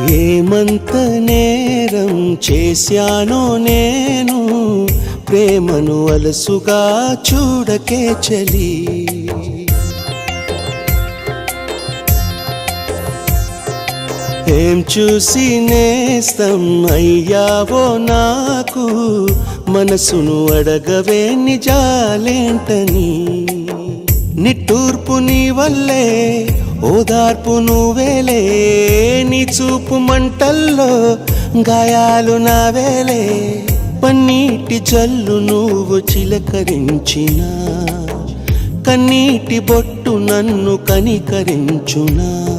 ఏమంత నేరం చేశానో నేను, ప్రేమను అలసుగా చూడకే చలి. ఏం చూసి నేస్తం అయ్యావో నాకు, మనసును అడగవే నిజాలేంటని. నిట్టూర్పు నీ వల్లే ఓదార్పు నువ్వేలే, నీ చూపు మంటల్లో గాయాలు నావేలే. పన్నీటి జల్లు నువ్వు చిలకరించినా, కన్నీటి బొట్టు నన్ను కనికరించునా.